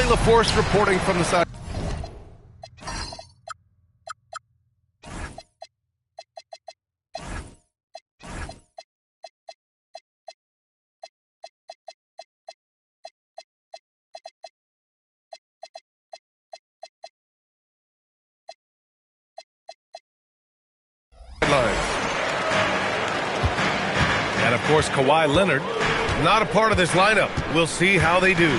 Billy LaForce reporting from the side. And of course, Kawhi Leonard, not a part of this lineup. We'll see how they do.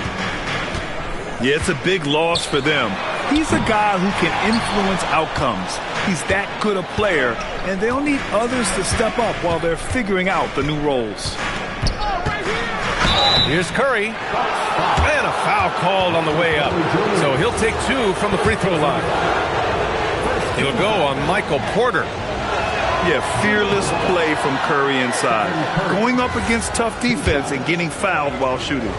Yeah, it's a big loss for them. He's a guy who can influence outcomes. He's that good a player, and they'll need others to step up while they're figuring out the new roles. Here's Curry. And a foul called on the way up. So he'll take 2 from the free throw line. He'll go on Michael Porter. Yeah, fearless play from Curry inside. Going up against tough defense and getting fouled while shooting.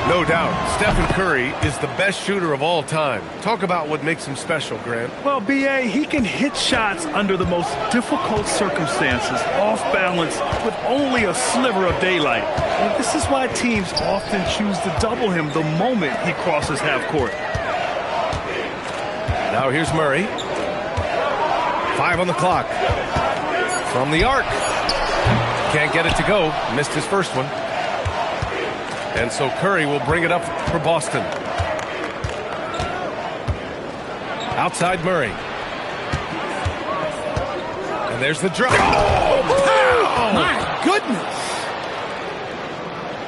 No doubt, Stephen Curry is the best shooter of all time. Talk about what makes him special, Grant. Well, B.A., he can hit shots under the most difficult circumstances, off balance, with only a sliver of daylight. And this is why teams often choose to double him the moment he crosses half court. Now here's Murray. 5 on the clock. From the arc. Can't get it to go. Missed his first one. And so Curry will bring it up for Boston. Outside Murray. And there's the drop. Oh, my goodness.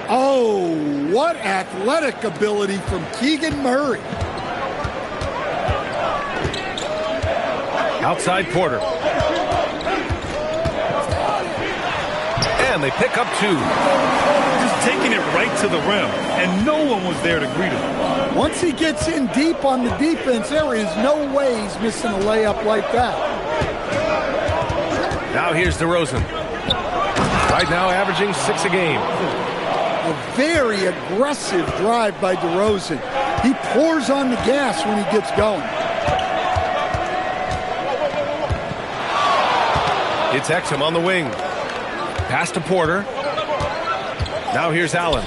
Oh, what athletic ability from Keegan Murray. Outside Porter. And they pick up 2. Just taking it right to the rim, and no one was there to greet him. Once he gets in deep on the defense, there is no way he's missing a layup like that. Now here's DeRozan. Right now averaging 6 a game. A very aggressive drive by DeRozan. He pours on the gas when he gets going. It's Exum on the wing. Pass to Porter. Now here's Allen.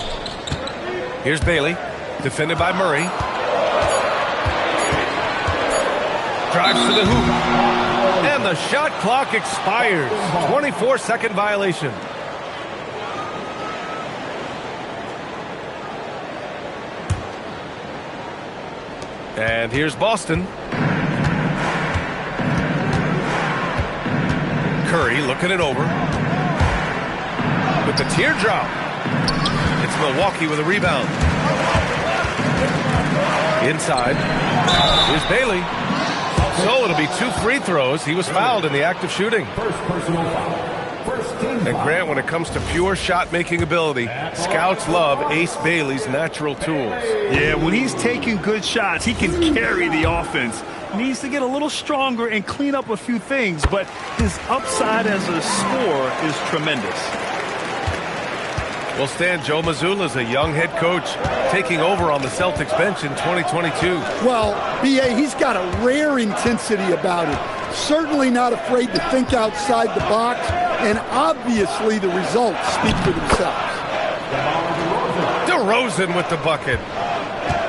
Here's Bailey. Defended by Murray. Drives to the hoop. And the shot clock expires. 24-second violation. And here's Boston. Curry looking it over. With the teardrop. It's Milwaukee with a rebound. Inside. Here's Bailey. So it'll be 2 free throws. He was fouled in the act of shooting. And Grant, when it comes to pure shot-making ability, scouts love Ace Bailey's natural tools. Yeah, when he's taking good shots, he can carry the offense. Needs to get a little stronger and clean up a few things, but his upside as a scorer is tremendous. Well, Stan, Joe Mazzulla is a young head coach taking over on the Celtics bench in 2022. Well, B.A., he's got a rare intensity about it. Certainly not afraid to think outside the box, and obviously the results speak for themselves. DeRozan with the bucket.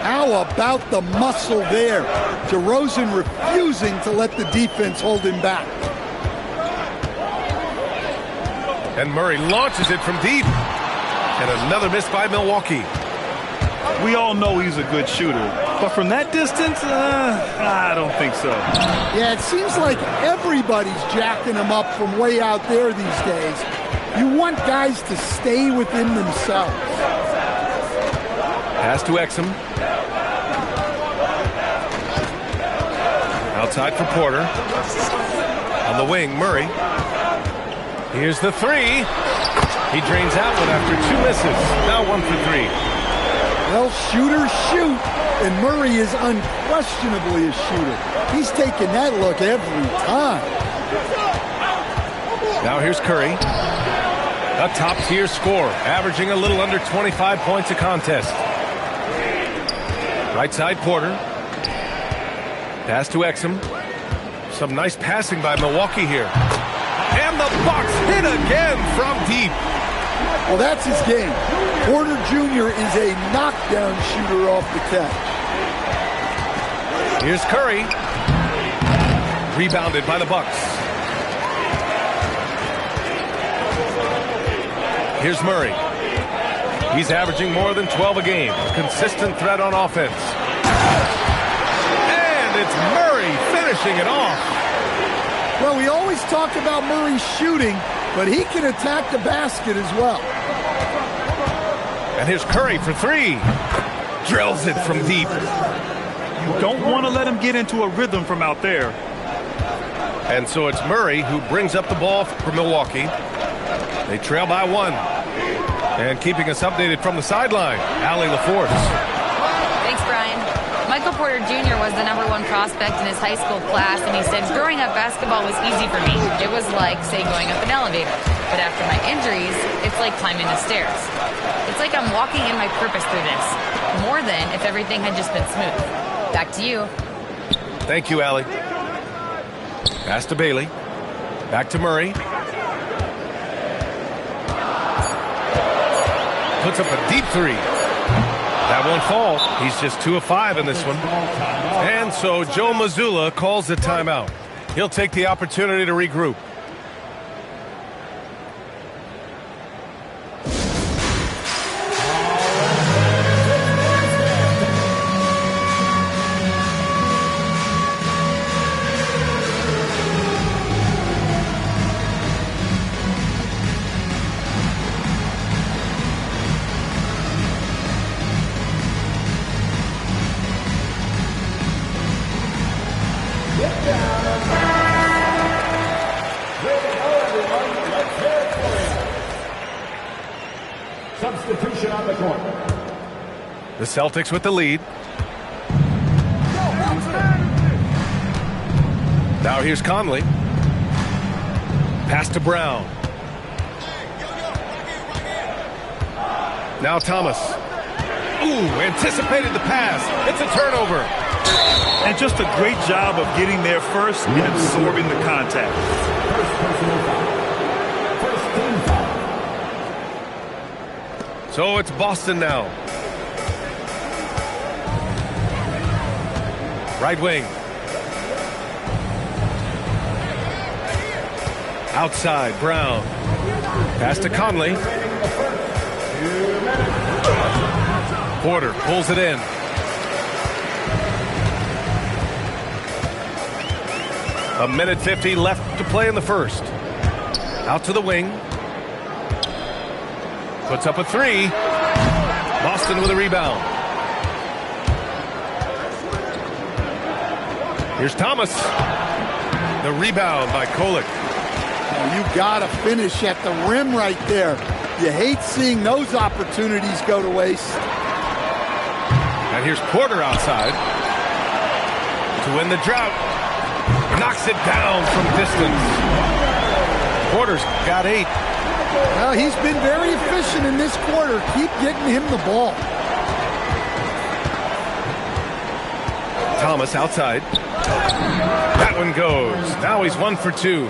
How about the muscle there? DeRozan refusing to let the defense hold him back. And Murray launches it from deep. And another miss by Milwaukee. We all know he's a good shooter, but from that distance, I don't think so. Yeah, it seems like everybody's jacking him up from way out there these days. You want guys to stay within themselves. Pass to Exum. Outside for Porter. On the wing, Murray. Here's the 3. He drains that one after 2 misses. Now 1 for 3. Well, shooters shoot, and Murray is unquestionably a shooter. He's taking that look every time. Now here's Curry. A top-tier scorer, averaging a little under 25 points a contest. Right side, Porter. Pass to Exum. Some nice passing by Milwaukee here. And the Bucks hit again from deep. Well, that's his game. Porter Jr. is a knock knockdown shooter off the catch. Here's Curry. Rebounded by the Bucks. Here's Murray. He's averaging more than 12 a game. Consistent threat on offense. And it's Murray finishing it off. Well, we always talk about Murray shooting, but he can attack the basket as well. And here's Curry for three. Drills it from deep. You don't want to let him get into a rhythm from out there. And so it's Murray who brings up the ball for Milwaukee. They trail by one. And keeping us updated from the sideline, Allie LaForce. Thanks, Brian. Michael Porter Jr. was the #1 prospect in his high school class, and he said, growing up, basketball was easy for me. It was like, say, going up an elevator. But after my injuries, it's like climbing the stairs. It's like I'm walking in my purpose through this, more than if everything had just been smooth. Back to you. Thank you, Allie. Pass to Bailey. Back to Murray. Puts up a deep three. That won't fall. He's just 2 of 5 in this one. And so Joe Mazzulla calls the timeout. He'll take the opportunity to regroup. Substitution on the court. The Celtics with the lead. Now here's Conley. Pass to Brown. Now Thomas. Ooh, anticipated the pass. It's a turnover. And just a great job of getting there first and absorbing the contact. First personal foul. First team foul. So it's Boston now. Right wing. Outside, Brown. Pass to Conley. Porter pulls it in. A minute 50 left to play in the first. Out to the wing. Puts up a three. Boston with a rebound. Here's Thomas. The rebound by Kotk. You got to finish at the rim right there. You hate seeing those opportunities go to waste. And here's Porter outside to win the drought. Knocks it down from distance. Porter's got 8. Well, he's been very efficient in this quarter. Keep getting him the ball. Thomas outside. That one goes. Now he's 1 for 2.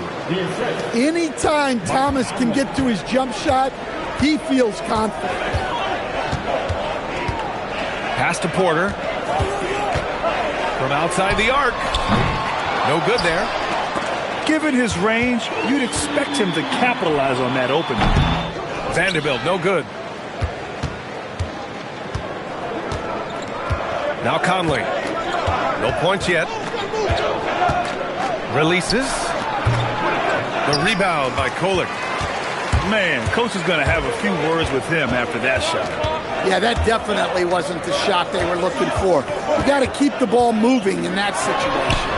Anytime Thomas can get to his jump shot, he feels confident. Pass to Porter. From outside the arc. No good there. Given his range, you'd expect him to capitalize on that opening. Vanderbilt, no good. Now Conley. No points yet. Releases. The rebound by Kotk. Man, coach is going to have a few words with him after that shot. Yeah, that definitely wasn't the shot they were looking for. You got to keep the ball moving in that situation.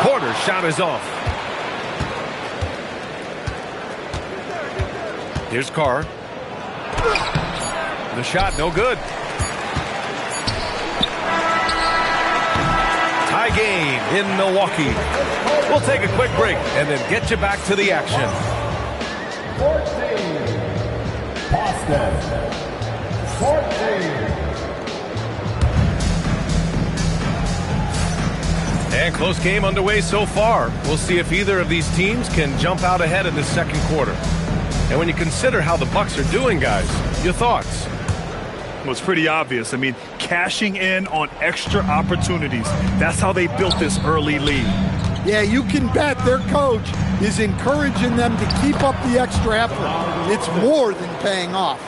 Porter's shot is off. Here's Carr. The shot, no good. Tie game in Milwaukee. We'll take a quick break and then get you back to the action. 14. Boston. 14. And close game underway so far. We'll see if either of these teams can jump out ahead in this second quarter. And when you consider how the Bucks are doing, guys, your thoughts? Well, it's pretty obvious. I mean, cashing in on extra opportunities. That's how they built this early lead. Yeah, you can bet their coach is encouraging them to keep up the extra effort. It's more than paying off.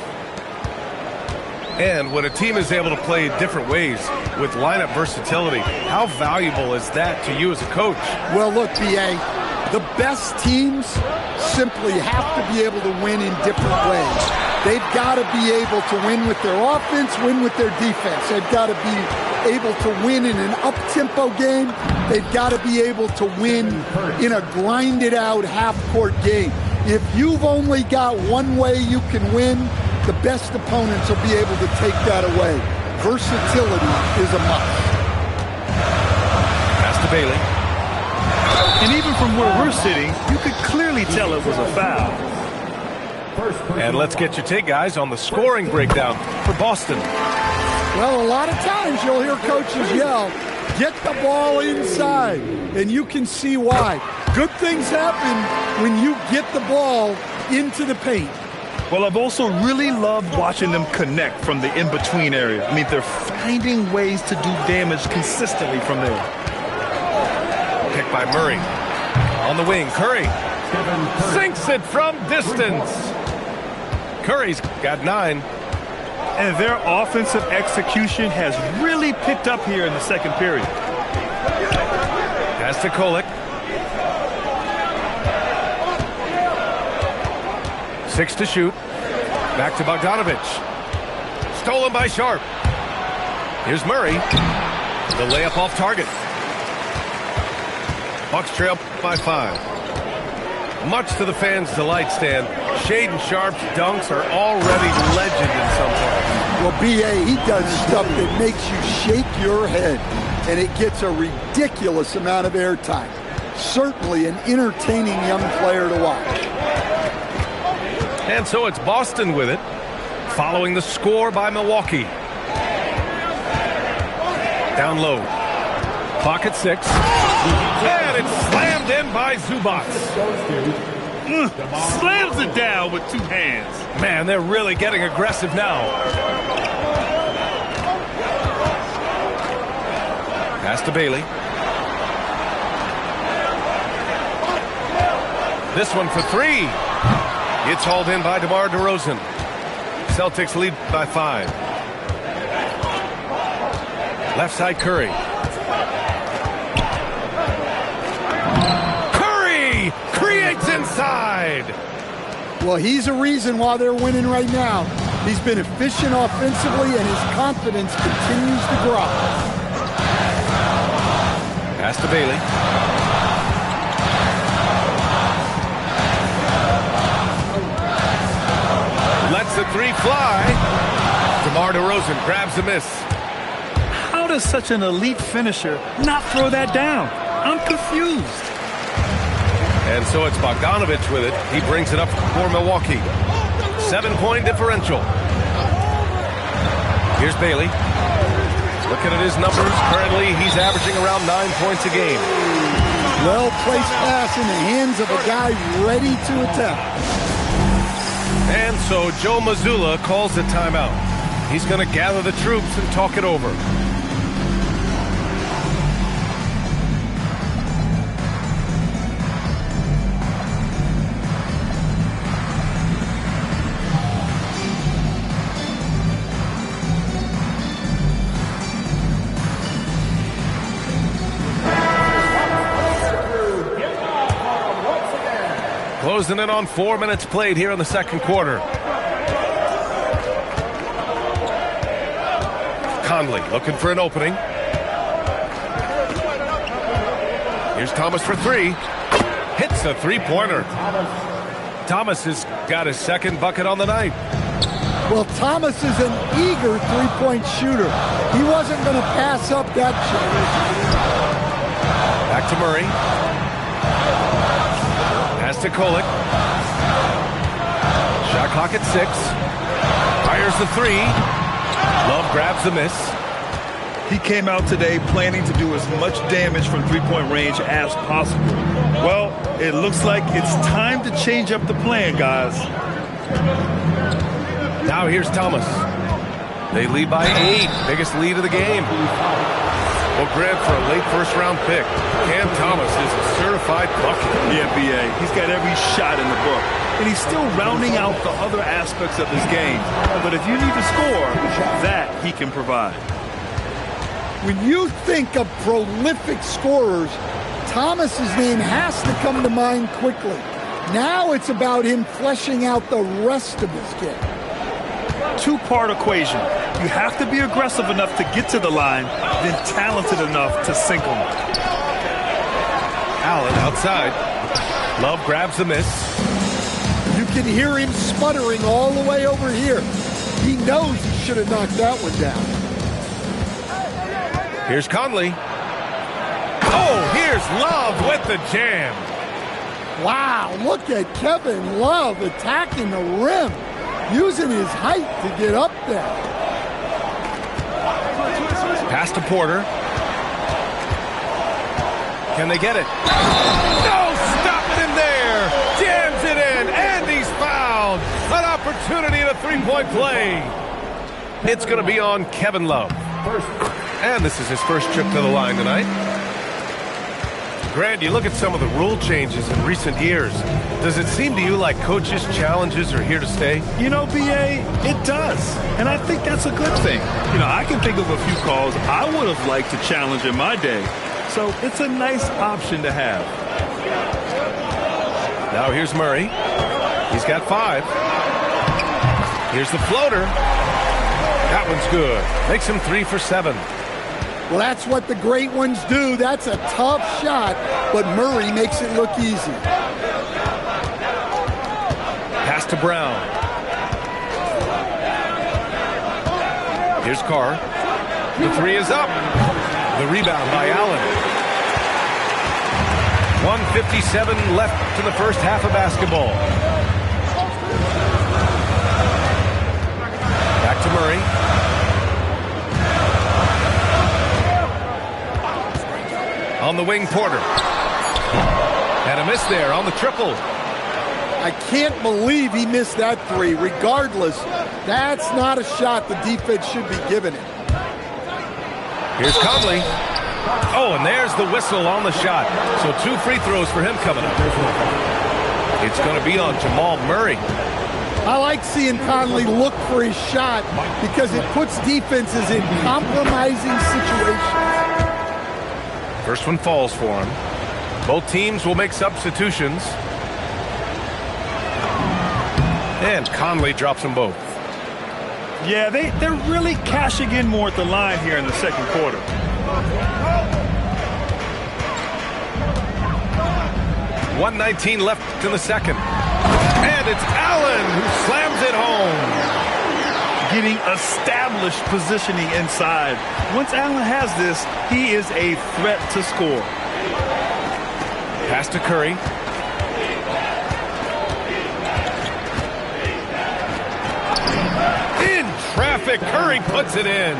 And when a team is able to play different ways with lineup versatility, how valuable is that to you as a coach? Well, look, B.A., the best teams simply have to be able to win in different ways. They've got to be able to win with their offense, win with their defense. They've got to be able to win in an up-tempo game. They've got to be able to win in a grinded-out half-court game. If you've only got one way you can win, the best opponents will be able to take that away. Versatility is a must. Pass to Bailey. And even from where we're sitting, you could clearly tell it was a foul. And let's get your take, guys, on the scoring breakdown for Boston. Well, a lot of times you'll hear coaches yell, get the ball inside, and you can see why. Good things happen when you get the ball into the paint. Well, I've also really loved watching them connect from the in-between area. I mean, they're finding ways to do damage consistently from there. Pick by Murray. On the wing, Curry sinks it from distance. Curry's got 9. And their offensive execution has really picked up here in the second period. Pass to Kotk. 6 to shoot. Back to Bogdanovich. Stolen by Sharp. Here's Murray. The layup off target. Bucks trail by 5. Much to the fans' delight, Stan, Shaedon Sharp's dunks are already legend in some parts. Well, B.A., he does stuff that makes you shake your head, and it gets a ridiculous amount of airtime. Certainly an entertaining young player to watch. And so it's Boston with it, following the score by Milwaukee. Down low. Clock at 6. And it's slammed in by Zubac. Slams it down with 2 hands. Man, they're really getting aggressive now. Pass to Bailey. This one for 3. It's hauled in by DeMar DeRozan. Celtics lead by 5. Left side, Curry. Curry creates inside. Well, he's a reason why they're winning right now. He's been efficient offensively, and his confidence continues to grow. Pass to Bailey. Lets the 3 fly. DeMar DeRozan grabs a miss. How does such an elite finisher not throw that down? I'm confused. And so it's Bogdanovich with it. He brings it up for Milwaukee. 7-point differential. Here's Bailey. Looking at his numbers, currently he's averaging around 9 points a game. Well-placed pass in the hands of a guy ready to attack. And so Joe Mazzulla calls the timeout. He's going to gather the troops and talk it over. Closing in on 4 minutes played here in the second quarter. Conley looking for an opening. Here's Thomas for 3. Hits a 3-pointer. Thomas has got his second bucket on the night. Well, Thomas is an eager three-point shooter. He wasn't going to pass up that chance. Back to Murray. Pass to Kotk. Shot clock at 6. Fires the 3. Love grabs the miss. He came out today planning to do as much damage from three-point range as possible. Well, it looks like it's time to change up the plan, guys. Now here's Thomas. They lead by 8. Biggest lead of the game. Well, Grant, for a late first-round pick, Cam Thomas is a certified bucket. Yeah, B.A. He's got every shot in the book. And he's still rounding out the other aspects of his game. But if you need to score, that he can provide. When you think of prolific scorers, Thomas's name has to come to mind quickly. Now it's about him fleshing out the rest of his game. Two-part equation. You have to be aggressive enough to get to the line, then talented enough to sink them. Allen outside. Love grabs the miss. You can hear him sputtering all the way over here. He knows he should have knocked that one down. Here's Conley. Oh, here's Love with the jam. Wow, look at Kevin Love attacking the rim, using his height to get up there. Pass to Porter. Can they get it? No, stopping him there. Jams it in, and he's fouled. An opportunity in a three-point play. It's going to be on Kevin Love. And this is his first trip to the line tonight. Grant, you look at some of the rule changes in recent years. Does it seem to you like coaches' challenges are here to stay? You know, B.A., it does. And I think that's a good thing. You know, I can think of a few calls I would have liked to challenge in my day. So it's a nice option to have. Now here's Murray. He's got 5. Here's the floater. That one's good. Makes him 3 for 7. Well, that's what the great ones do. That's a tough shot, but Murray makes it look easy. Pass to Brown. Here's Carr. The 3 is up. The rebound by Allen. 1:57 left in the first half of basketball. Back to Murray. On the wing, Porter. And a miss there on the triple. I can't believe he missed that 3. Regardless, that's not a shot the defense should be giving him. Here's Conley. Oh, and there's the whistle on the shot. So 2 free throws for him coming up. It's going to be on Jamal Murray. I like seeing Conley look for his shot because it puts defenses in compromising situations. First one falls for him. Both teams will make substitutions. And Conley drops them both. Yeah, they're really cashing in more at the line here in the second quarter. .119 left in the second. And it's Allen who slams it home. Getting established positioning inside. Once Allen has this, he is a threat to score. Pass to Curry. In traffic, Curry puts it in.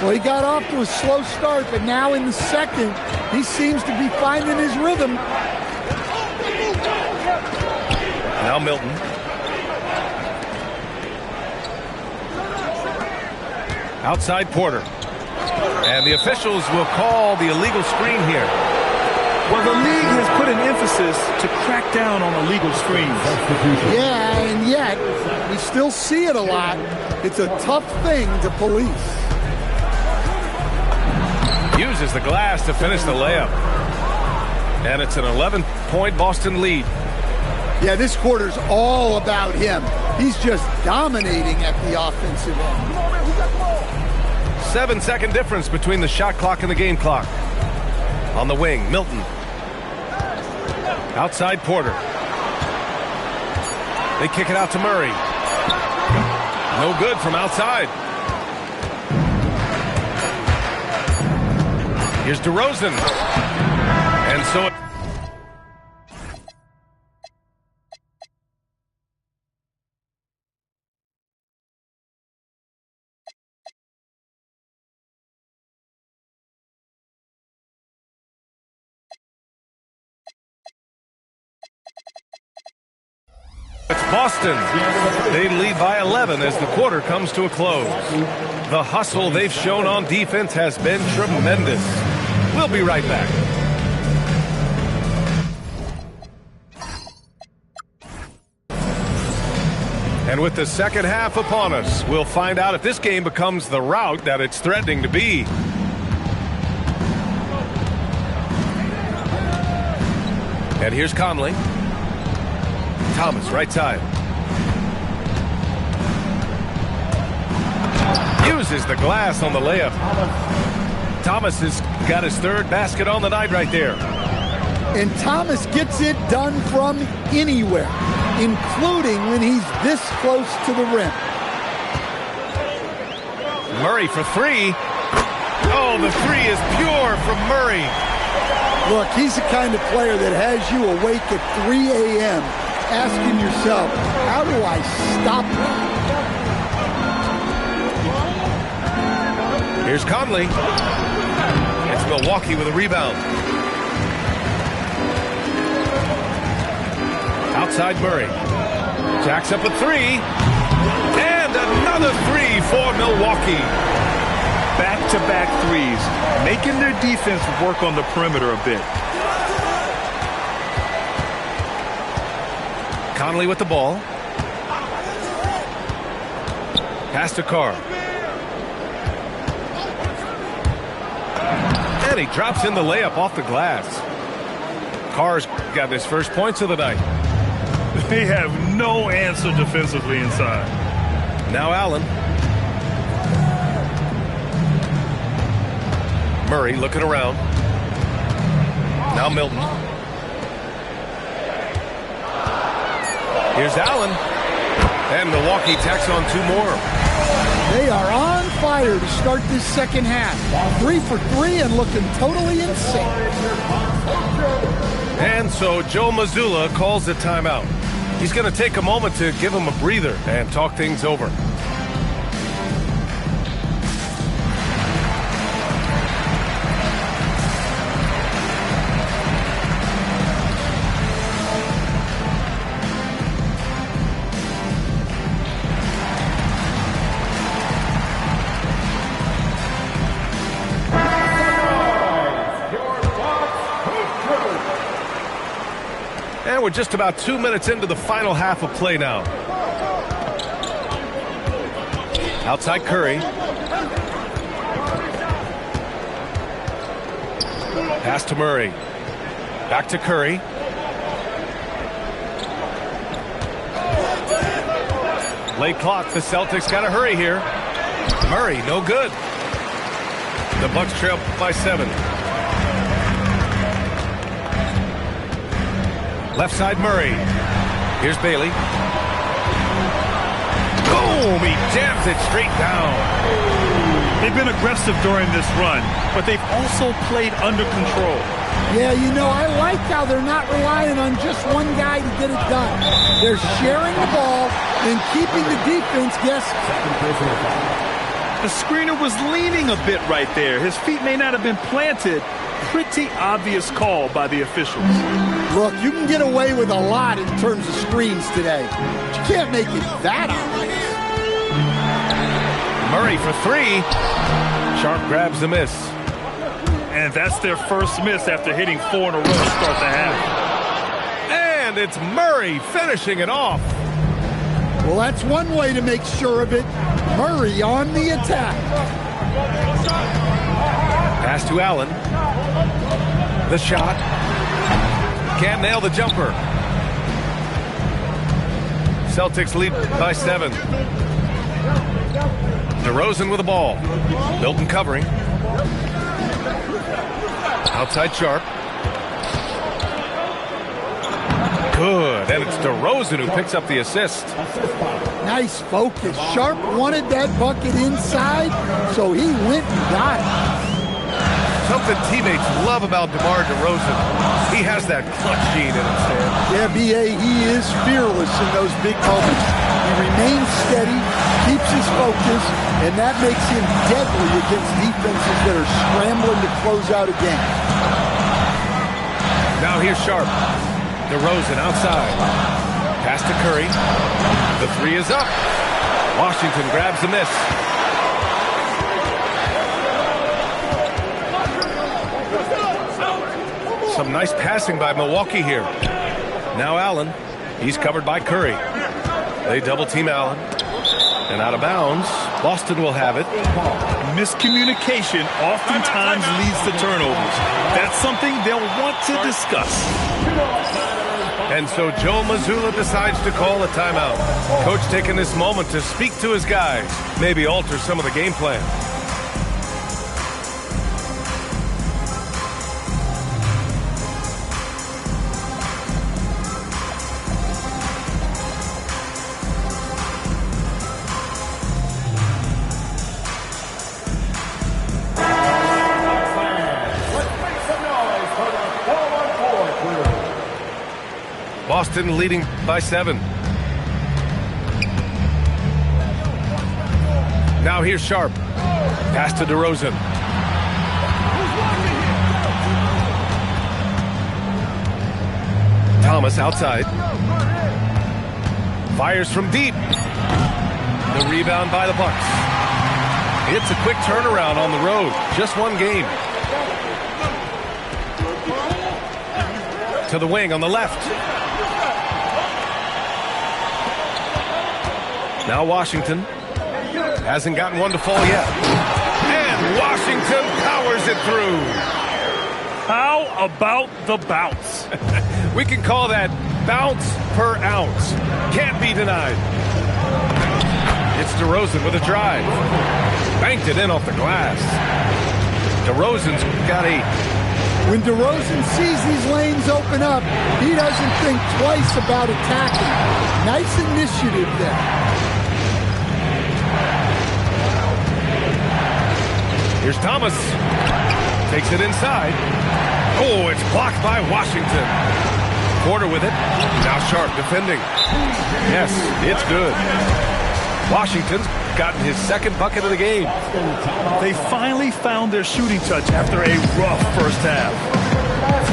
Well, he got off to a slow start, but now in the second, he seems to be finding his rhythm. Now Milton. Outside Porter. And the officials will call the illegal screen here. Well, the league has put an emphasis to crack down on illegal screens. Yeah, and yet, we still see it a lot. It's a tough thing to police. Uses the glass to finish the layup. And it's an 11-point Boston lead. Yeah, this quarter's all about him. He's just dominating at the offensive end. 7-second difference between the shot clock and the game clock. On the wing, Milton. Outside Porter. They kick it out to Murray. No good from outside. Here's DeRozan. And so it's Boston. They lead by 11 as the quarter comes to a close. The hustle they've shown on defense has been tremendous. We'll be right back. And with the second half upon us, we'll find out if this game becomes the rout that it's threatening to be. And here's Conley. Thomas, right side. Uses the glass on the layup. Thomas has got his third basket on the night right there. And Thomas gets it done from anywhere, including when he's this close to the rim. Murray for three. Oh, the three is pure from Murray. Look, he's the kind of player that has you awake at 3 a.m. asking yourself, how do I stop him? Here's Conley. It's Milwaukee with a rebound. Outside Murray. Jacks up a three. And another three for Milwaukee. Back-to-back threes, making their defense work on the perimeter a bit. Conley with the ball. Pass to Carr. And he drops in the layup off the glass. Carr's got his first points of the night. They have no answer defensively inside. Now Allen. Murray looking around. Now Milton. Here's Allen. And Milwaukee tacks on two more. They are on fire to start this second half. 3 for 3 and looking totally insane. And so Joe Mazzulla calls the timeout. He's going to take a moment to give him a breather and talk things over. And we're just about 2 minutes into the final half of play now. Outside Curry. Pass to Murray. Back to Curry. Late clock. The Celtics got to hurry here. Murray, no good. The Bucks trail by 7. Left side Murray. Here's Bailey. Boom! He jams it straight down. They've been aggressive during this run, but they've also played under control. Yeah, you know, I like how they're not relying on just one guy to get it done. They're sharing the ball and keeping the defense guessing. The screener was leaning a bit right there. His feet may not have been planted. Pretty obvious call by the officials. Look, you can get away with a lot in terms of screens today. But you can't make it that obvious. Murray for three. Sharp grabs the miss. And that's their first miss after hitting 4 in a row to start the half. And it's Murray finishing it off. Well, that's one way to make sure of it. Murray on the attack. Pass to Allen. The shot. Can't nail the jumper. Celtics lead by 7. DeRozan with the ball. Milton covering. Outside Sharp. Good. And it's DeRozan who picks up the assist. Nice focus. Sharp wanted that bucket inside, so he went and got it. Something teammates love about DeMar DeRozan. He has that clutch gene in him, Stan. Yeah, B.A., he is fearless in those big moments. He remains steady, keeps his focus, and that makes him deadly against defenses that are scrambling to close out a game. Now here's Sharp. DeRozan outside. Pass to Curry. The three is up. Washington grabs the miss. Some nice passing by Milwaukee here. Now Allen. He's covered by Curry. They double team Allen. And out of bounds. Boston will have it. Miscommunication oftentimes leads to turnovers. That's something they'll want to discuss. And so Joe Mazzulla decides to call a timeout. Coach taking this moment to speak to his guys, maybe alter some of the game plan. Boston leading by 7. Now here's Sharp. Pass to DeRozan. Thomas outside. Fires from deep. The rebound by the Bucks. It's a quick turnaround on the road. Just one game. To the wing on the left. Now Washington hasn't gotten one to fall yet. And Washington powers it through. How about the bounce? We can call that bounce per ounce. Can't be denied. It's DeRozan with a drive. Banked it in off the glass. DeRozan's got 8. When DeRozan sees these lanes open up, he doesn't think twice about attacking. Nice initiative there. Here's Thomas. Takes it inside. Oh, it's blocked by Washington. Porter with it. Now Sharp defending. Yes, it's good. Washington's gotten his second bucket of the game. They finally found their shooting touch after a rough first half.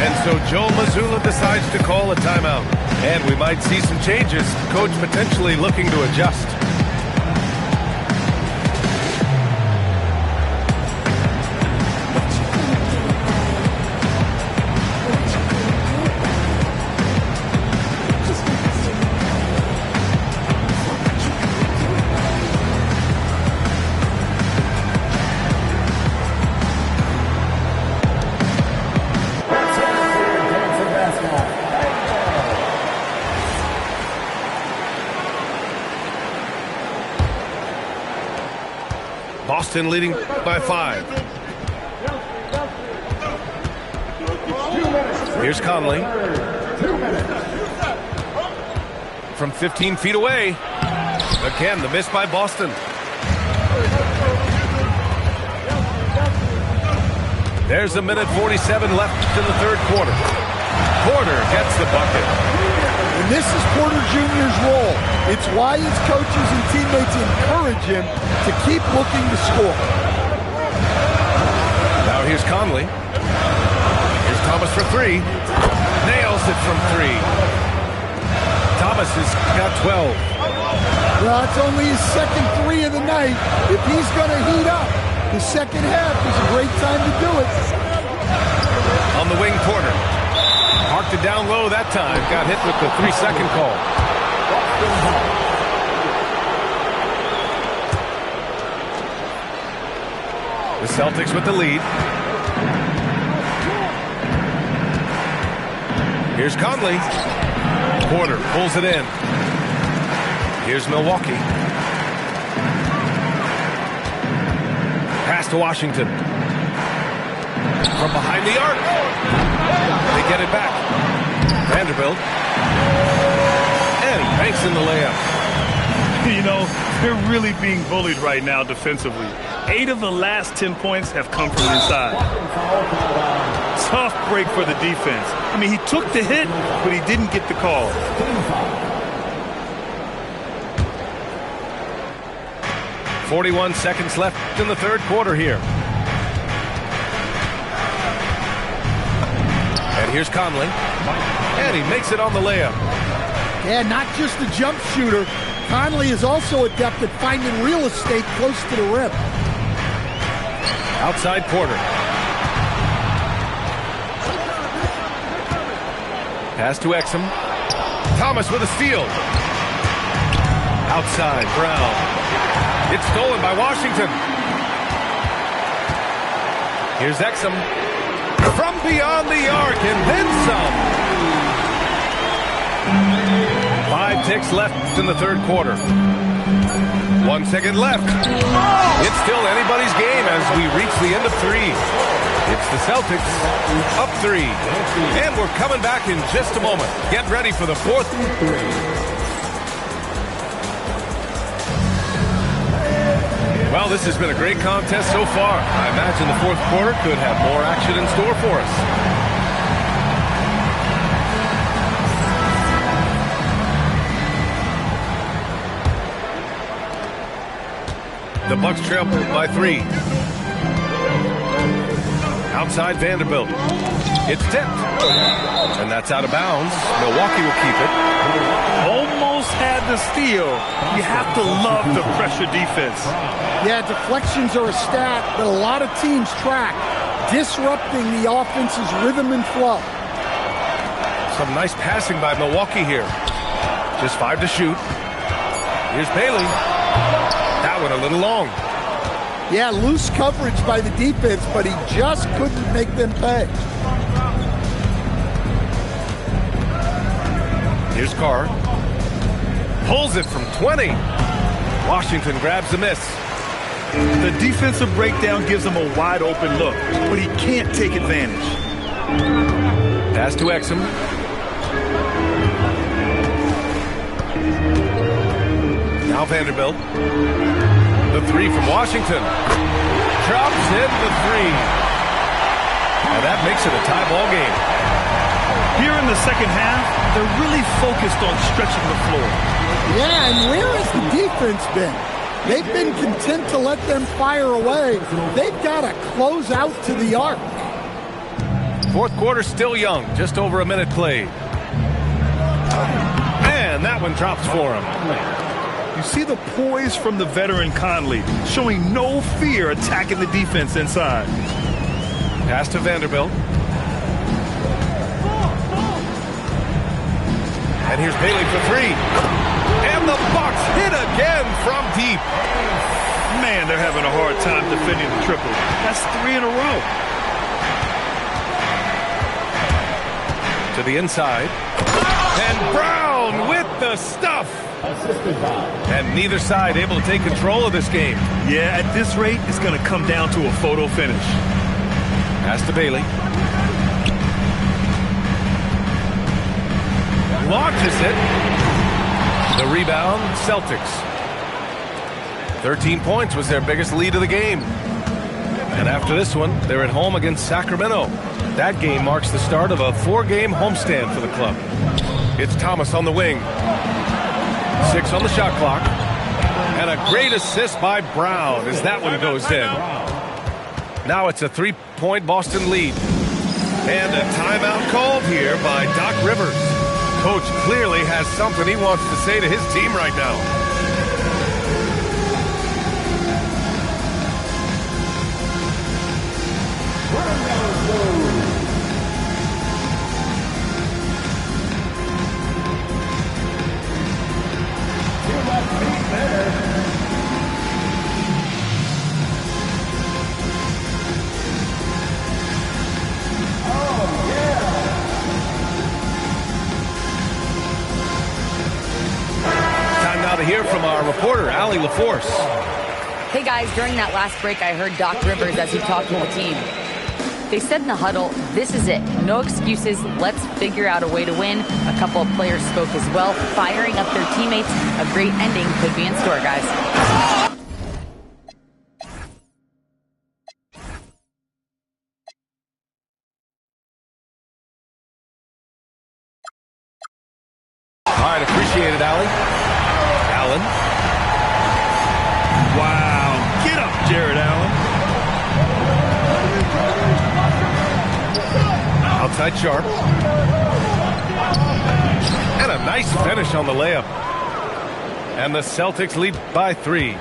And so Joe Mazzulla decides to call a timeout. And we might see some changes. Coach potentially looking to adjust. Boston leading by 5. Here's Conley. From 15 feet away. Again, the miss by Boston. There's a minute 47 left in the third quarter. Porter gets the bucket. And this is Porter Jr.'s role. It's why his coaches and teammates encourage him to keep looking to score. Now here's Conley. Here's Thomas for 3. Nails it from 3. Thomas has got 12. Well, it's only his second 3 of the night. If he's going to heat up, the second half is a great time to do it. On the wing, Porter. Marked it down low that time. Got hit with the 3-second call. The Celtics with the lead. Here's Conley. Porter pulls it in. Here's Milwaukee. Pass to Washington. From behind the arc. They get it back. Vanderbilt. And he banks in the layup. You know, they're really being bullied right now defensively. 8 of the last 10 points have come from inside. Tough break for the defense. I mean, he took the hit, but he didn't get the call. 41 seconds left in the third quarter here. And here's Conley. And he makes it on the layup. Yeah, not just a jump shooter. Conley is also adept at finding real estate close to the rim. Outside Porter. Pass to Exum. Thomas with a steal. Outside, Brown. It's stolen by Washington. Here's Exum. From beyond the arc and then some. 5 ticks left in the third quarter. 1 second left. It's still anybody's game as we reach the end of 3. It's the Celtics up 3. And we're coming back in just a moment. Get ready for the fourth. Well, this has been a great contest so far. I imagine the fourth quarter could have more action in store for us. The Bucks trail by 3. Outside Vanderbilt. It's tipped. And that's out of bounds. Milwaukee will keep it. Almost had the steal. You have to love the pressure defense. Yeah, deflections are a stat that a lot of teams track, disrupting the offense's rhythm and flow. Some nice passing by Milwaukee here. Just 5 to shoot. Here's Bailey. That one a little long. Yeah, loose coverage by the defense, but he just couldn't make them pay. Here's Carr. Pulls it from 20. Washington grabs the miss. The defensive breakdown gives him a wide open look, but he can't take advantage. Pass to Exum. Now Vanderbilt. The 3 from Washington. Drops in the 3. Now that makes it a tie ball game. Here in the second half, they're really focused on stretching the floor. Yeah, and where has the defense been? They've been content to let them fire away. They've got to close out to the arc. Fourth quarter still young. Just over a minute played. And that one drops for him. You see the poise from the veteran Conley, showing no fear attacking the defense inside. Pass to Vanderbilt. And here's Bailey for 3. And the Bucks hit again from deep. Man, they're having a hard time defending the triple. That's 3 in a row. To the inside. And Brown with the stuff. And neither side able to take control of this game. Yeah, at this rate, it's going to come down to a photo finish. Pass to Bailey. Launches it. The rebound, Celtics. 13 points was their biggest lead of the game. And after this one, they're at home against Sacramento. That game marks the start of a 4-game homestand for the club. It's Thomas on the wing. 6 on the shot clock. And a great assist by Brown as that one goes in. Now it's a 3-point Boston lead. And a timeout called here by Doc Rivers. Coach clearly has something he wants to say to his team right now. To hear from our reporter, Allie LaForce. Hey guys, during that last break, I heard Doc Rivers as he talked to the team. They said in the huddle, this is it. No excuses. Let's figure out a way to win. A couple of players spoke as well, firing up their teammates. A great ending could be in store, guys. All right, appreciate it, Allie. Allen. Wow. Get up, Jared Allen. Outside Sharp. And a Nice finish on the layup. And the Celtics lead by 3.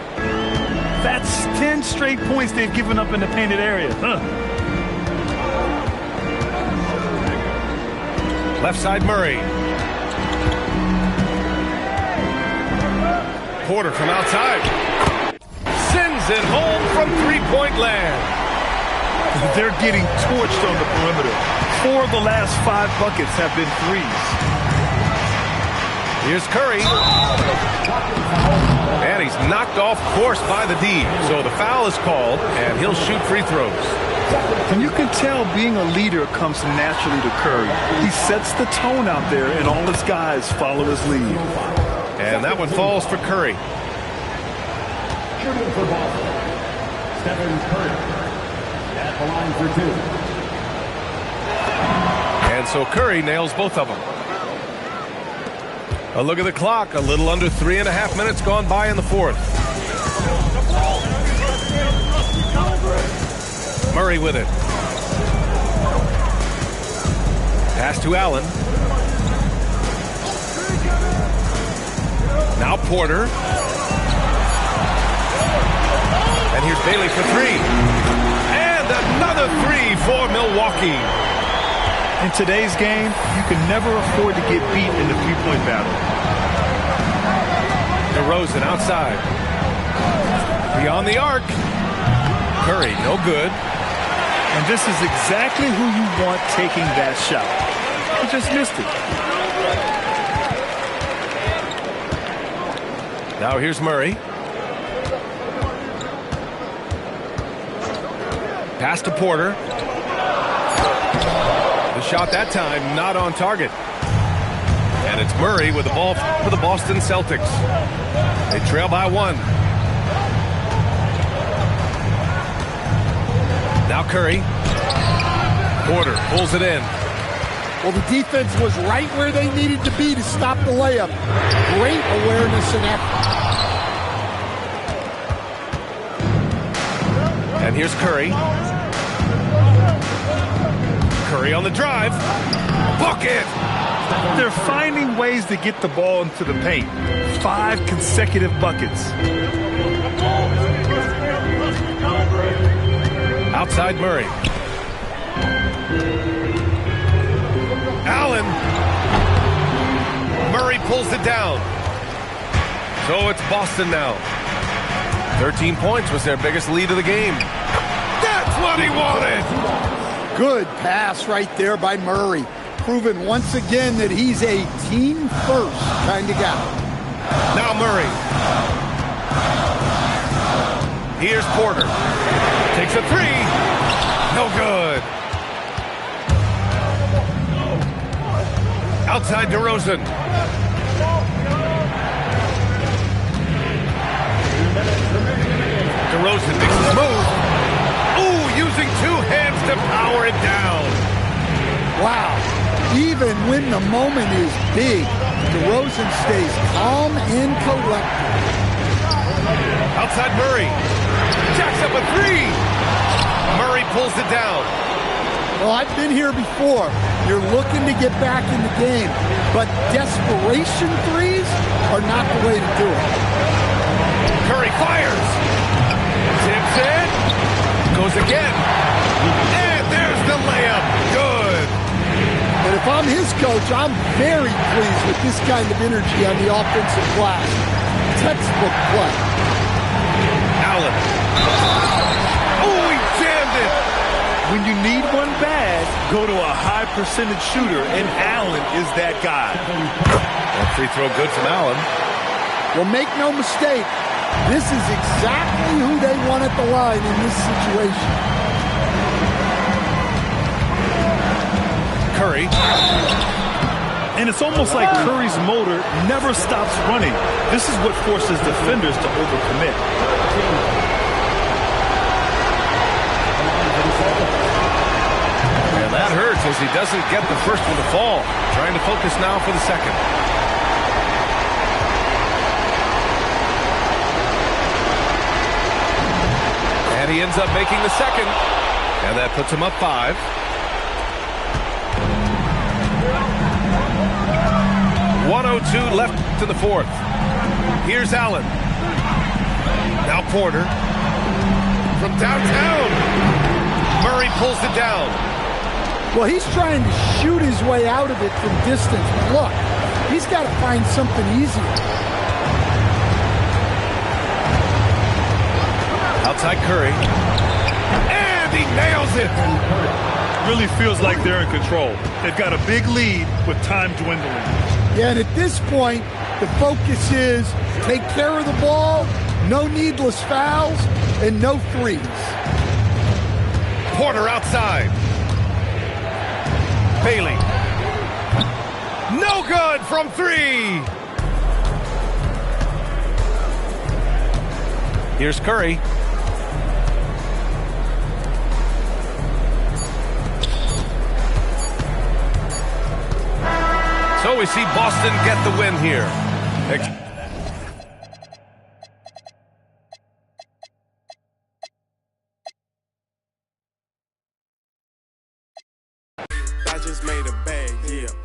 That's 10 straight points they've given up in the painted area. Left side Murray. Porter from outside. Sends it home from three-point land. They're getting torched on the perimeter. 4 of the last 5 buckets have been threes. Here's Curry. And he's knocked off course by the D. So the foul is called, and he'll shoot free throws. And you can tell being a leader comes naturally to Curry. He sets the tone out there, and all his guys follow his lead. And that one falls for Curry. Shooting for Boston, Stephen Curry at the line for 2. And so Curry nails both of them. A look at the clock. A little under 3.5 minutes gone by in the fourth. Murray with it. Pass to Allen. Now Porter. And here's Bailey for 3. And another 3 for Milwaukee. In today's game, you can never afford to get beat in the three-point battle. DeRozan outside. Beyond the arc. Curry, no good. And this is exactly who you want taking that shot. He just missed it. Now here's Murray. Pass to Porter. The shot that time not on target. And it's Murray with the ball for the Boston Celtics. They trail by 1. Now Curry. Porter pulls it in. Well, the defense was right where they needed to be to stop the layup. Great awareness and effort. And here's Curry. Curry on the drive. Bucket! They're finding ways to get the ball into the paint. 5 consecutive buckets. Outside Murray. Allen. Murray pulls it down. So it's Boston now. 13 points was their biggest lead of the game. That's what he wanted! Good pass right there by Murray. Proving once again that he's a team-first kind of guy. Now Murray. Here's Porter. Takes a 3. No good. Outside DeRozan. DeRozan makes his move. Ooh, using 2 hands to power it down. Wow. Even when the moment is big, DeRozan stays calm and collected. Outside Murray. Jacks up a 3. Murray pulls it down. Well, I've been here before. You're looking to get back in the game, but desperation threes are not the way to do it. Curry fires. Tips it. Goes again. And there's the layup. Good. And if I'm his coach, I'm very pleased with this kind of energy on the offensive glass. Textbook play. Allen. Oh, he jammed it. When you need one bad, go to a high percentage shooter, and Allen is that guy. That free throw good from Allen. Well, make no mistake, this is exactly who they want at the line in this situation. Curry. And it's almost like Curry's motor never stops running. This is what forces defenders to overcommit. And that hurts as he doesn't get the first one to fall. Trying to focus now for the second. And he ends up making the second. And that puts him up 5. 1:02 left to the fourth. Here's Allen. Now Porter. From downtown. Murray pulls it down. Well, he's trying to shoot his way out of it from distance. But look, he's got to find something easier. Outside Curry. And he nails it. Really feels like they're in control. They've got a big lead with time dwindling. Yeah, and at this point, the focus is take care of the ball, no needless fouls, and no threes. Porter outside. Bailey. No good from three. Here's Curry. So we see Boston get the win here. I just made a bag, yeah.